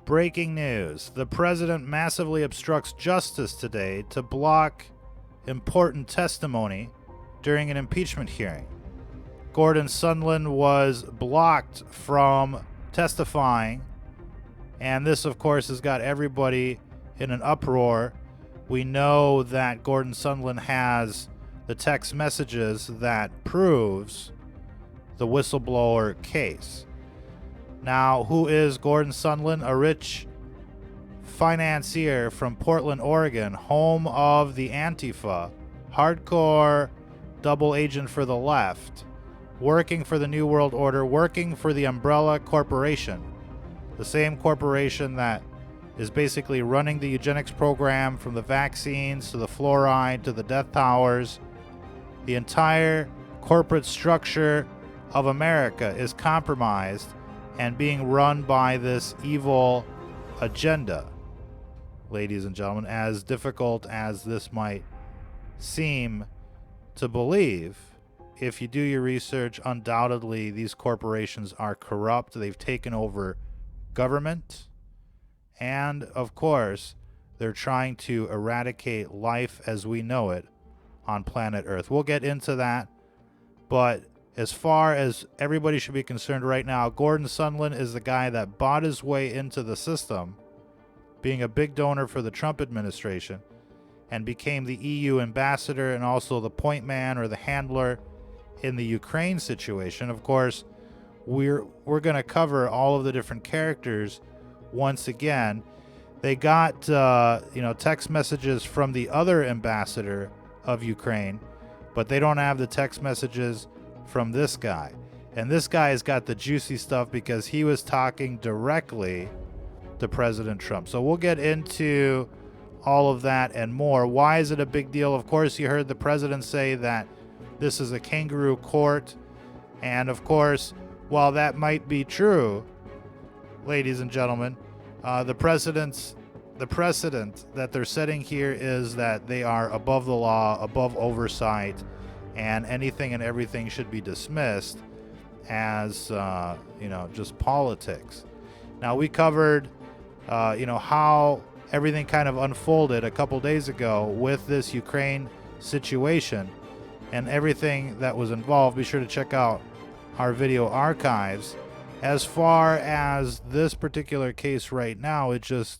Breaking news. The president massively obstructs justice today to block important testimony during an impeachment hearing. Gordon Sondland was blocked from testifying, and this, of course, has got everybody in an uproar. We know that Gordon Sondland has the text messages that proves the whistleblower case. Now, who is Gordon Sondland? A rich financier from Portland, Oregon, home of the Antifa, hardcore double agent for the left, working for the New World Order, working for the Umbrella Corporation, the same corporation that is basically running the eugenics program, from the vaccines to the fluoride to the death towers. The entire corporate structure of America is compromised and being run by this evil agenda. Ladies and gentlemen, as difficult as this might seem to believe, if you do your research, undoubtedly these corporations are corrupt. They've taken over government, and of course they're trying to eradicate life as we know it on planet Earth. We'll get into that, but as far as everybody should be concerned right now, Gordon Sondland is the guy that bought his way into the system, being a big donor for the Trump administration, and became the EU ambassador and also the point man or the handler in the Ukraine situation. Of course, we're going to cover all of the different characters once again. They got text messages from the other ambassador of Ukraine, but they don't have the text messages from this guy. And this guy has got the juicy stuff because he was talking directly to President Trump. So we'll get into all of that and more. Why is it a big deal? Of course, you heard the president say that this is a kangaroo court. And of course, while that might be true, ladies and gentlemen, the precedent that they're setting here is that they are above the law, above oversight, and anything and everything should be dismissed as just politics. Now, we covered how everything kind of unfolded a couple days ago with this Ukraine situation and everything that was involved. Be sure to check out our video archives. As far as this particular case right now, it just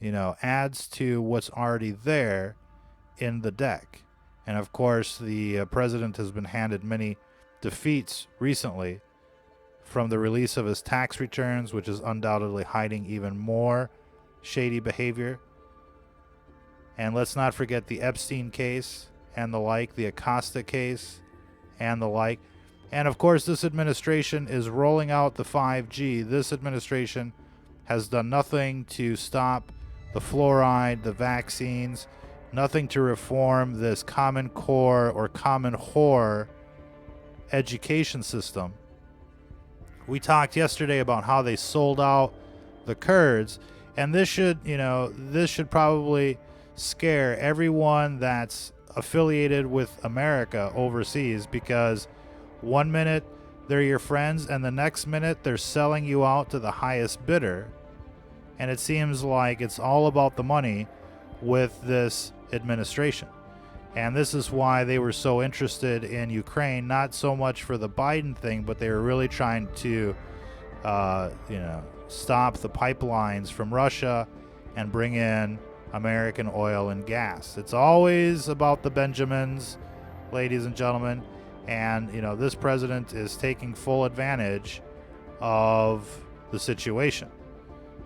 adds to what's already there in the deck. And of course, the president has been handed many defeats recently, from the release of his tax returns, which is undoubtedly hiding even more shady behavior. And let's not forget the Epstein case and the like, the Acosta case and the like. And of course, this administration is rolling out the 5G. This administration has done nothing to stop the fluoride, the vaccines, nothing to reform this Common Core or Common Whore education system. We talked yesterday about how they sold out the Kurds, and this should probably scare everyone that's affiliated with America overseas, because one minute they're your friends and the next minute they're selling you out to the highest bidder. And it seems like it's all about the money with this administration. And this is why they were so interested in Ukraine, not so much for the Biden thing, but they were really trying to stop the pipelines from Russia and bring in American oil and gas. It's always about the Benjamins, ladies and gentlemen. And this president is taking full advantage of the situation.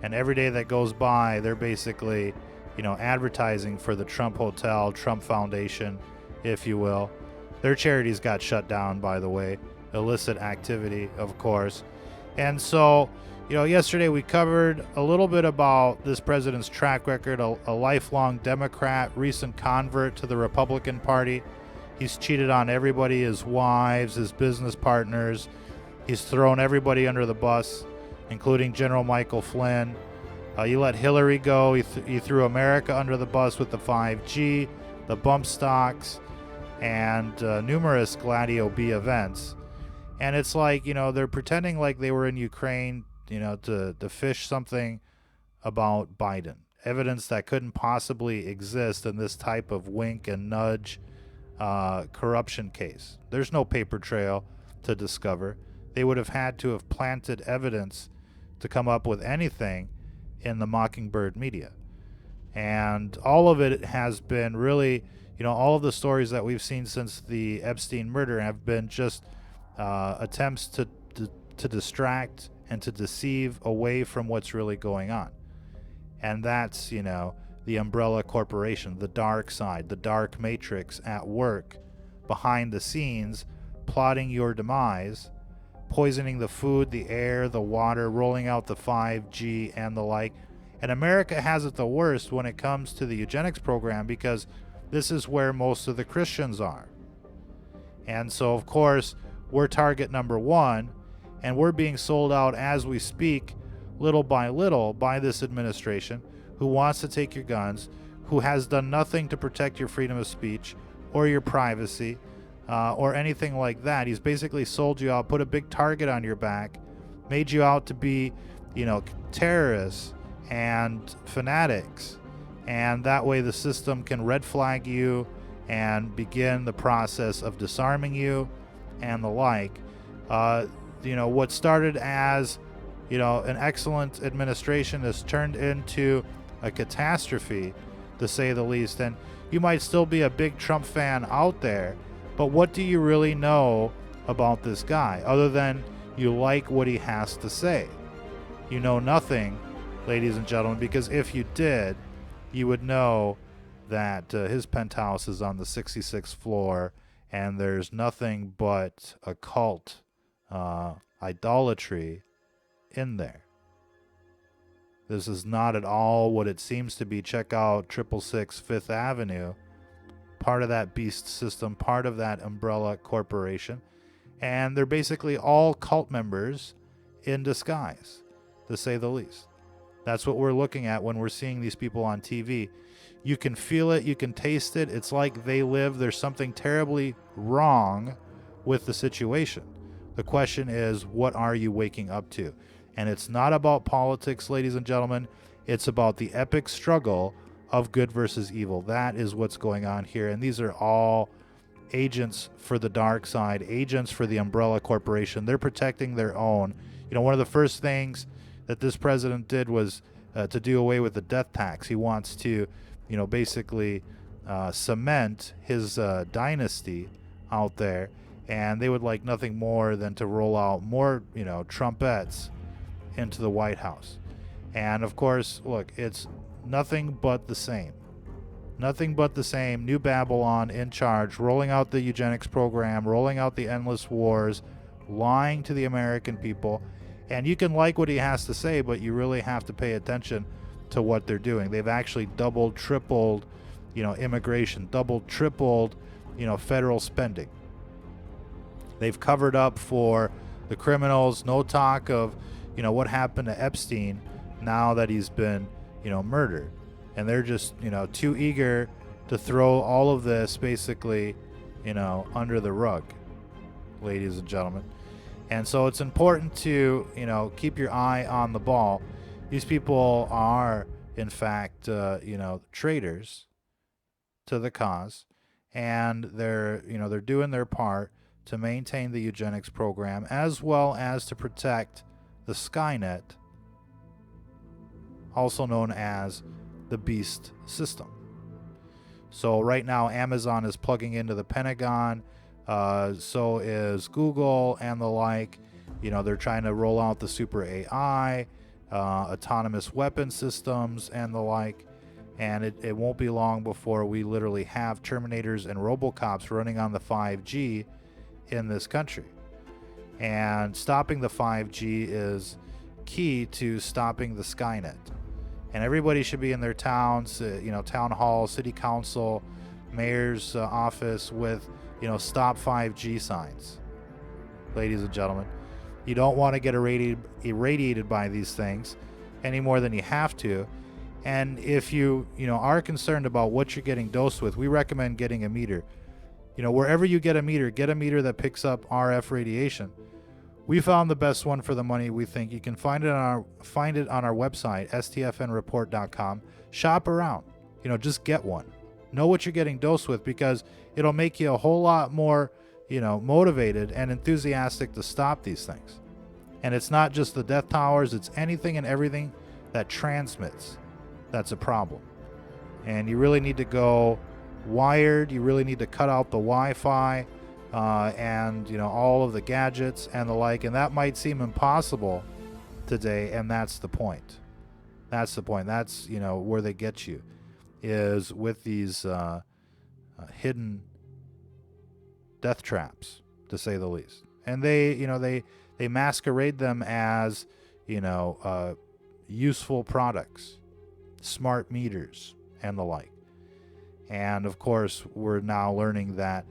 And every day that goes by, they're basically advertising for the Trump Hotel, Trump Foundation, if you will. Their charities got shut down, by the way. Illicit activity, of course. And so, yesterday we covered a little bit about this president's track record, a lifelong Democrat, recent convert to the Republican Party. He's cheated on everybody, his wives, his business partners. He's thrown everybody under the bus, including General Michael Flynn. You let Hillary go. You threw America under the bus with the 5G, the bump stocks, and numerous Gladio B events. And it's like, they're pretending like they were in Ukraine, to fish something about Biden. Evidence that couldn't possibly exist in this type of wink and nudge corruption case. There's no paper trail to discover. They would have had to have planted evidence to come up with anything in the Mockingbird media. And all of it has been really, all of the stories that we've seen since the Epstein murder have been just attempts to distract and to deceive away from what's really going on. And that's, the umbrella corporation, the dark side, the dark matrix at work behind the scenes, plotting your demise, poisoning the food, the air, the water, rolling out the 5G and the like. And America has it the worst when it comes to the eugenics program, because this is where most of the Christians are. And so, of course, we're target number one, and we're being sold out as we speak, little by little, by this administration who wants to take your guns, who has done nothing to protect your freedom of speech or your privacy or anything like that. He's basically sold you out, put a big target on your back, made you out to be, terrorists and fanatics. And that way the system can red flag you and begin the process of disarming you and the like. What started as, an excellent administration has turned into a catastrophe, to say the least. And you might still be a big Trump fan out there, but what do you really know about this guy other than you like what he has to say? You know nothing, ladies and gentlemen, because if you did, you would know that his penthouse is on the 66th floor and there's nothing but occult idolatry in there. This is not at all what it seems to be. Check out 666 Fifth Avenue, part of that beast system, part of that umbrella corporation. And they're basically all cult members in disguise, to say the least. That's what we're looking at when we're seeing these people on TV. You can feel it, you can taste it. It's like they live. There's something terribly wrong with the situation. The question is, what are you waking up to? And it's not about politics, ladies and gentlemen. It's about the epic struggle of good versus evil. That is what's going on here. And these are all agents for the dark side, agents for the umbrella corporation. They're protecting their own. One of the first things that this president did was to do away with the death tax. He wants to, basically cement his dynasty out there. And they would like nothing more than to roll out more, trumpets into the White House. And of course, look, it's nothing but the same. Nothing but the same. New Babylon in charge, rolling out the eugenics program, rolling out the endless wars, lying to the American people. And you can like what he has to say, but you really have to pay attention to what they're doing. They've actually doubled, tripled, immigration, doubled, tripled, federal spending. They've covered up for the criminals. No talk of, what happened to Epstein now that he's been, murdered. And they're just, too eager to throw all of this basically, under the rug, ladies and gentlemen. And so it's important to, keep your eye on the ball. These people are, in fact, traitors to the cause. And they're doing their part to maintain the eugenics program, as well as to protect the Skynet, also known as the beast system. So right now, Amazon is plugging into the Pentagon, so is Google and the like. They're trying to roll out the super AI, autonomous weapon systems and the like. And it won't be long before we literally have Terminators and Robocops running on the 5G in this country. And stopping the 5G is key to stopping the Skynet. And everybody should be in their towns, town hall, city council, mayor's office with, stop 5G signs. Ladies and gentlemen, you don't want to get irradiated by these things any more than you have to. And if you are concerned about what you're getting dosed with, we recommend getting a meter. Wherever you get a meter that picks up RF radiation. We found the best one for the money. We think you can find it on our website, stfnreport.com. Shop around. Just get one. Know what you're getting dosed with, because it'll make you a whole lot more, motivated and enthusiastic to stop these things. And it's not just the death towers, it's anything and everything that transmits that's a problem. And you really need to go wired. You really need to cut out the Wi-Fi and all of the gadgets and the like. And that might seem impossible today, and that's the point. That's where they get you, is with these hidden death traps, to say the least. And they masquerade them as useful products, smart meters, and the like. And of course, we're now learning that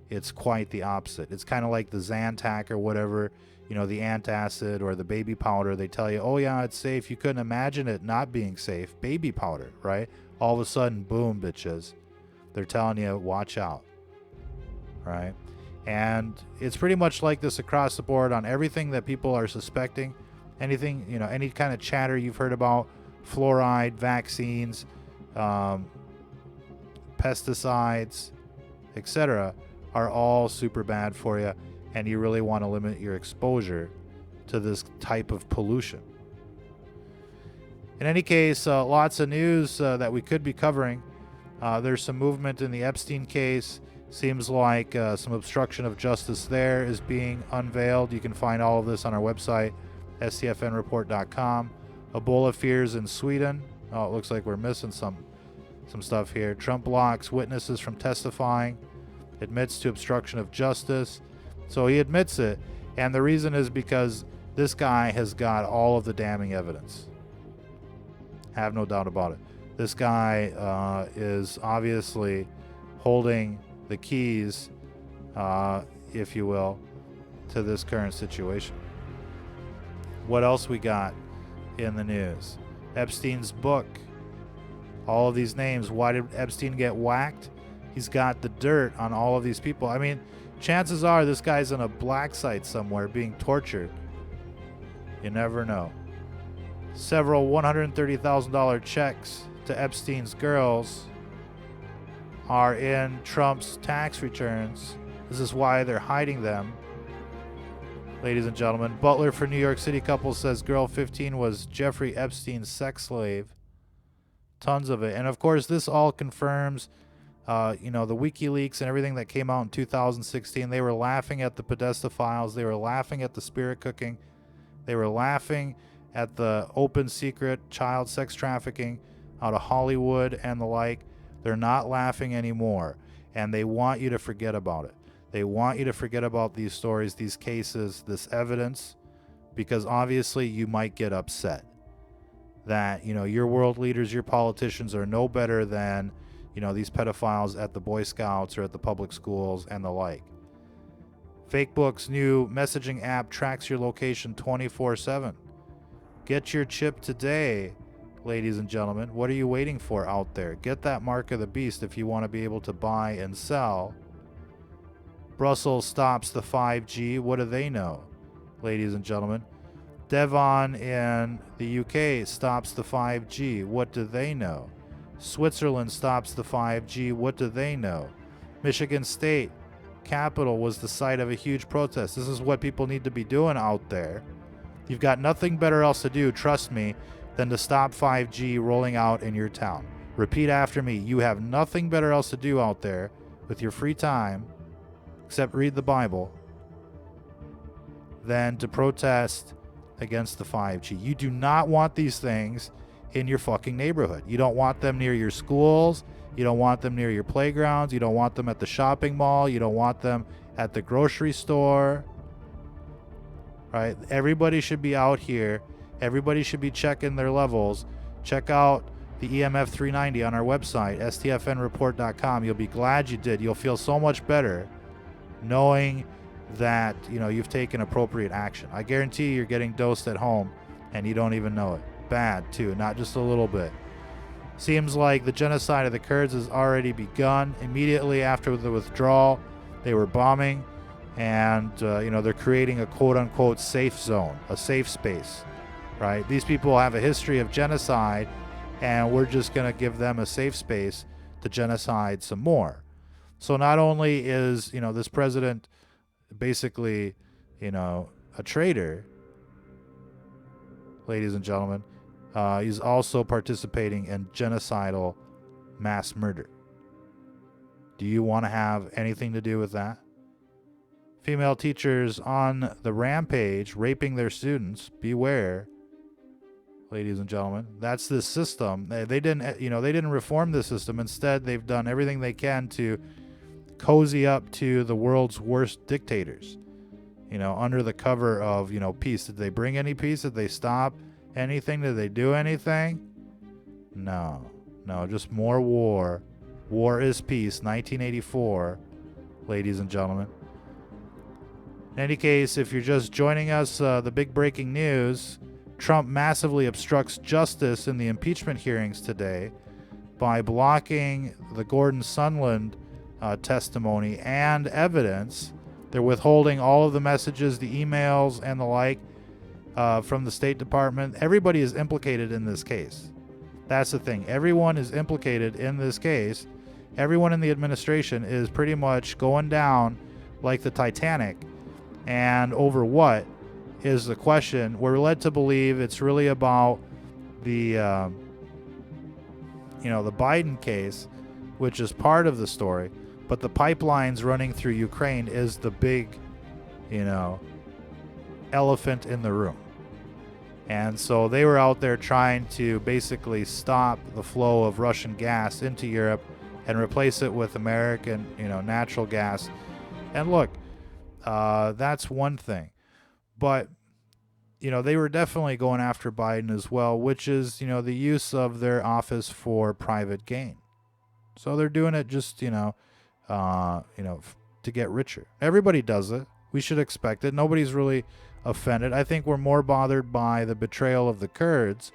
it's quite the opposite. It's kind of like the Zantac or whatever, the antacid or the baby powder. They tell you, oh yeah, it's safe. You couldn't imagine it not being safe. Baby powder, right? All of a sudden, boom, bitches. They're telling you, watch out, right? And it's pretty much like this across the board on everything that people are suspecting. Anything, any kind of chatter you've heard about fluoride, vaccines, pesticides, etc., are all super bad for you, and you really want to limit your exposure to this type of pollution. In any case, lots of news that we could be covering. There's some movement in the Epstein case. Seems like some obstruction of justice there is being unveiled. You can find all of this on our website, stfnreport.com. Ebola fears in Sweden. Oh, it looks like we're missing some stuff here. Trump blocks witnesses from testifying, admits to obstruction of justice. So he admits it, and the reason is because this guy has got all of the damning evidence. Have no doubt about it. This guy is obviously holding the keys, if you will, to this current situation. What else we got in the news? Epstein's book. All of these names. Why did Epstein get whacked? He's got the dirt on all of these people. I mean, chances are this guy's on a black site somewhere being tortured. You never know. Several $130,000 checks to Epstein's girls are in Trump's tax returns. This is why they're hiding them. Ladies and gentlemen, butler for New York City couple says girl 15 was Jeffrey Epstein's sex slave. Tons of it. And of course, this all confirms, the WikiLeaks and everything that came out in 2016. They were laughing at the Podesta files. They were laughing at the spirit cooking. They were laughing at the open secret child sex trafficking out of Hollywood and the like. They're not laughing anymore. And they want you to forget about it. They want you to forget about these stories, these cases, this evidence, because obviously you might get upset that, your world leaders, your politicians are no better than, these pedophiles at the Boy Scouts or at the public schools and the like. Fakebook's new messaging app tracks your location 24/7. Get your chip today, ladies and gentlemen. What are you waiting for out there? Get that mark of the beast if you want to be able to buy and sell. Brussels stops the 5G. What do they know, ladies and gentlemen? Devon in the UK stops the 5G. What do they know? Switzerland stops the 5G. What do they know? Michigan State Capitol was the site of a huge protest. This is what people need to be doing out there. You've got nothing better else to do, trust me, than to stop 5G rolling out in your town. Repeat after me. You have nothing better else to do out there with your free time, except read the Bible, than to protest against the 5G. You do not want these things in your fucking neighborhood. You don't want them near your schools. You don't want them near your playgrounds. You don't want them at the shopping mall. You don't want them at the grocery store. Right? Everybody should be out here. Everybody should be checking their levels. Check out the EMF 390 on our website, stfnreport.com. You'll be glad you did. You'll feel so much better knowing that, you've taken appropriate action. I guarantee you're getting dosed at home and you don't even know it. Bad, too, not just a little bit. Seems like the genocide of the Kurds has already begun. Immediately after the withdrawal, they were bombing and they're creating a quote-unquote safe zone, a safe space, right? These people have a history of genocide, and we're just going to give them a safe space to genocide some more. So not only is this president basically a traitor, ladies and gentlemen, he's also participating in genocidal mass murder. Do you want to have anything to do with that? Female teachers on the rampage, raping their students. Beware, ladies and gentlemen. That's the system. They didn't reform the system. Instead, they've done everything they can to cozy up to the world's worst dictators. Under the cover of peace. Did they bring any peace? Did they stop anything? Did they do anything? No, just more war. War is peace. 1984, ladies and gentlemen. In any case, if you're just joining us, the big breaking news: Trump massively obstructs justice in the impeachment hearings today by blocking the Gordon Sondland testimony and evidence. They're withholding all of the messages, the emails, and the like from the State Department. Everybody is implicated in this case. That's the thing. Everyone is implicated in this case. Everyone in the administration is pretty much going down like the Titanic. And over what is the question? We're led to believe it's really about the Biden case, which is part of the story. But the pipelines running through Ukraine is the big, elephant in the room. And so they were out there trying to basically stop the flow of Russian gas into Europe and replace it with American, natural gas. And look, that's one thing. But, they were definitely going after Biden as well, which is, the use of their office for private gain. So they're doing it just, to get richer. Everybody does it. We should expect it. Nobody's really offended. I think we're more bothered by the betrayal of the Kurds,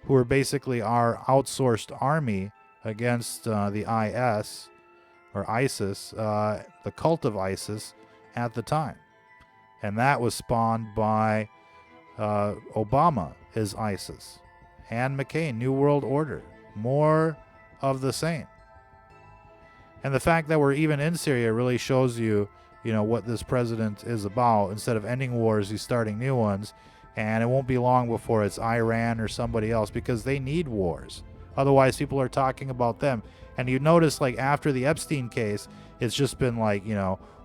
who are basically our outsourced army against the IS or ISIS, the cult of ISIS at the time. And that was spawned by Obama, his ISIS, and McCain, New World Order. More of the same. And the fact that we're even in Syria really shows you, what this president is about. Instead of ending wars, he's starting new ones. And it won't be long before it's Iran or somebody else, because they need wars. Otherwise, people are talking about them. And you notice, like, after the Epstein case, it's just been like,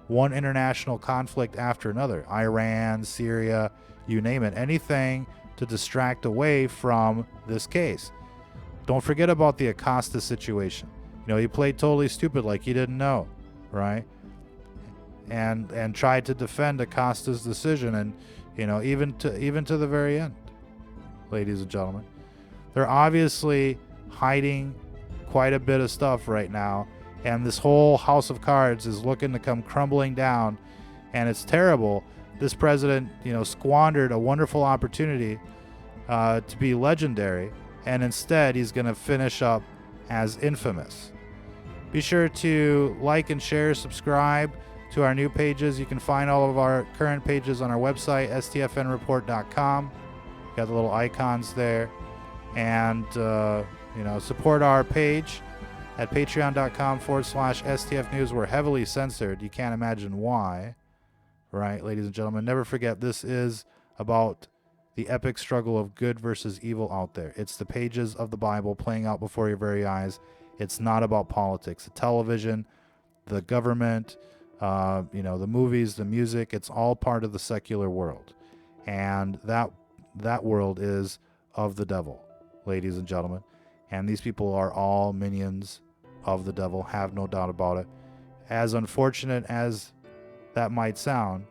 one international conflict after another. Iran, Syria, you name it. Anything to distract away from this case. Don't forget about the Acosta situation. He played totally stupid, like he didn't know, right? And tried to defend Acosta's decision, and even to the very end, ladies and gentlemen. They're obviously hiding quite a bit of stuff right now, and this whole house of cards is looking to come crumbling down, and it's terrible. This president, squandered a wonderful opportunity to be legendary, and instead he's going to finish up as infamous. Be sure to like and share, subscribe to our new pages. You can find all of our current pages on our website, stfnreport.com. Got the little icons there. And, support our page at patreon.com/STF News. We're heavily censored. You can't imagine why. Right, ladies and gentlemen? Never forget, this is about the epic struggle of good versus evil out there. It's the pages of the Bible playing out before your very eyes. It's not about politics. The television, the government, the movies, the music, it's all part of the secular world. And that world is of the devil, ladies and gentlemen. And these people are all minions of the devil, have no doubt about it. As unfortunate as that might sound,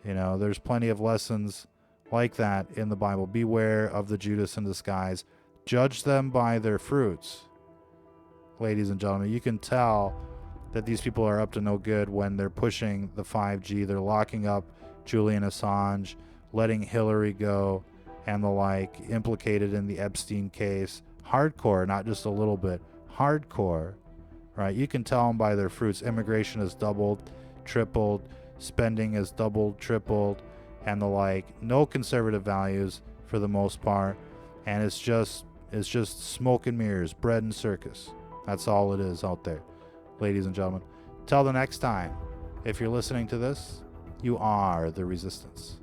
there's plenty of lessons like that in the Bible. Beware of the Judas in disguise. Judge them by their fruits. Ladies and gentlemen, you can tell that these people are up to no good when they're pushing the 5G. They're locking up Julian Assange, letting Hillary go, and the like, implicated in the Epstein case. Hardcore, not just a little bit. Hardcore, right? You can tell them by their fruits. Immigration has doubled, tripled. spending is doubled, tripled, and the like. No conservative values for the most part, and it's just smoke and mirrors, bread and circus. That's all it is out there, ladies and gentlemen. Till the next time, if you're listening to this, you are the resistance.